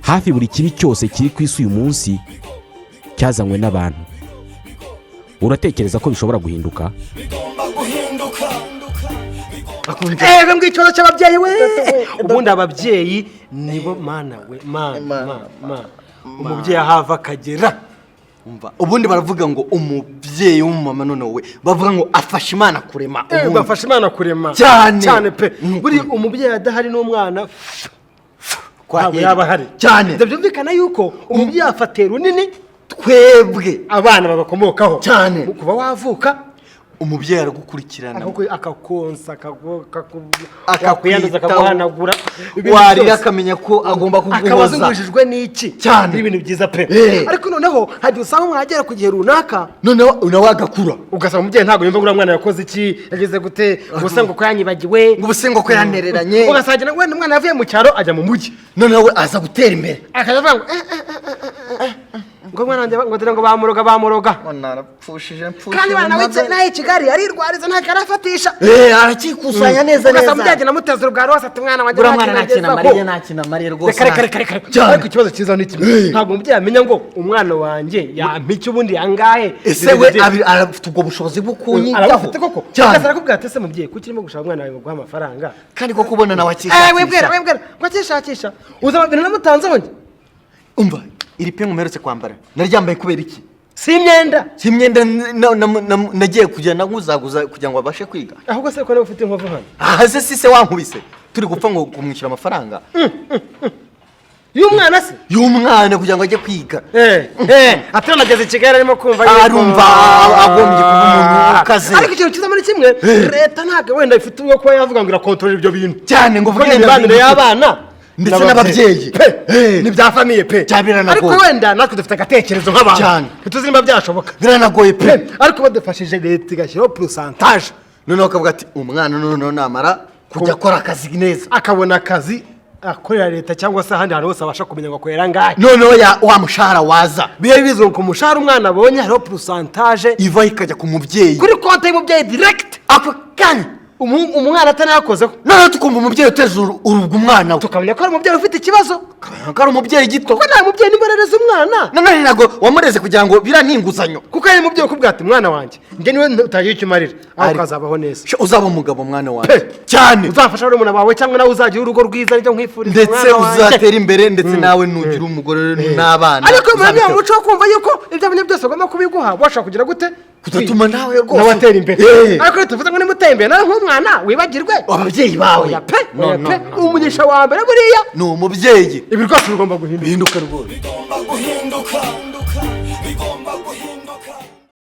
hafi buri kibi cyose kiri ku isi uyu munsi cyazanywe n'abantu. Uratekereza ko bishobora guhinduka? Ngicyo cy'ababyeyi we. Ubundi ababyeyi nibo mana we, mana. Umubyeyi ahava akagera. Ubundi baravuga ngo umubyeyi w'umumama none we bavuga ngo afasha Imana kurema. Bafasha Imana kurema cyane pe. Buri umubyeyi adahari n'umwana kwa yaba hari cyane. Ndabyumvikana yuko umubyeyi afatera runini twebwe abana babakomokaho cyane. Kuba wavuka umubyeyi aragukurikirana akakonsa akakuyanduza akaguhanagura warira akamenya ko agomba kuguhoza akabazungujijwe n'iki cyane. Ibintu byiza pe. Ariko noneho hajya usanga mwagera ku gihe runaka noneho agakura ugasanga umubyeyi ntabwo yumva ngo umwana yakoze iki yagize gute gusa ngo ko yanyibagiwe ngo ubusengo ko yanereranye ugasanga wenda umwana yavuye mu cyaro ajya mu mujyi noneho we aza gutera imbere akavuga ngo mwana wanjye ngo dore ngo bamuroga narapfushije kandi bana wice naye Kigali arirwariza nta karafatisha arakikusanya neza ugasanga byagenda muteza urugaro wasata umwana wanjye nakina Mariya rwose ariko ikibazo cyiza ni kimwe ntabwo umubyeyi amenya ngo umwana wanjye yampice ubundi yangahe ese we arafite ubwo bushobozi bukunyitaho arafite koko cyane akubwira ati ese mubyeyi kuki urimo gushaka umwana wawe ngo guha amafaranga kandi koko ubona nawe akishakisha webwera ngo akishakisha uza ibintu namutanze wonge umva iri pe ngumerutse kwambara naryambaye kubera iki si imyenda nagiye kujyana nguzaguza kugira ngo abashe kwiga ahubwo se ko nawe ufite inkovu hano ahase sise wankubise turi gupfa ngo kumwishyura amafaranga y'umwana kugira ngo ajye kwiga atanageze Kigali arimo kumva arumva agombye kuba umuntu ukaze ariko ikintu kiza muri kimwe leta ntabwo wenda ifite uwo kuba yavuga ngo irakontorora ibyo bintu cyane ngo vuge imibanire y'abana ndetse n'ababyeyi ni bya famiye pe ariko wenda natwe dufite agatekerezo nk'abantu ntituzi niba byashoboka biranagoye pe ariko badufashije leta igashyiraho pourcentage noneho akavuga ati umwana noneho namara kujya akora akazi neza akabona akazi akorera leta cyangwa se ahandi hantu hose abasha kumenya ngo akorera ngahe noneho wa mushahara waza biye bizwe ku mushahara umwana abonye hariho pourcentage iva ikajya ku mubyeyi kuri konti y'umubyeyi direct ako kanya umwana atanakozeho noneho tukumva umubyeyi uteze urubwa umwana we tukamenya ko ari umubyeyi ufite ikibazo ko ari umubyeyi gito kuko nta mubyeyi nimurereza umwana none ntabwo wamureze kugira ngo biraninguzanyo kuko ari umubyeyi ukubwira ati mwana wanjye njye niwe utagiye icyo umarira aho ukazabaho neza uzaba umugabo mwana wanjye cyane uzafasha urumuna wawe cyangwa nawe uzagira urugo rwiza nicyo nkwifuriza ndetse uzatera imbere ndetse nawe nugira umugore n'abana ariko muri uwo muco wo kumva yuko ibyo abonye byose ugomba kubiguha washaka kugira gute kudatuma nawe rwose nawe atera imbere ariko iyo tuvuze ngo nimuteye imbere nawe nk'umwana wibagirwe ababyeyi bawe umugisha wa mbere buriya ni umubyeyi ibi rwose bigomba guhinduka rwose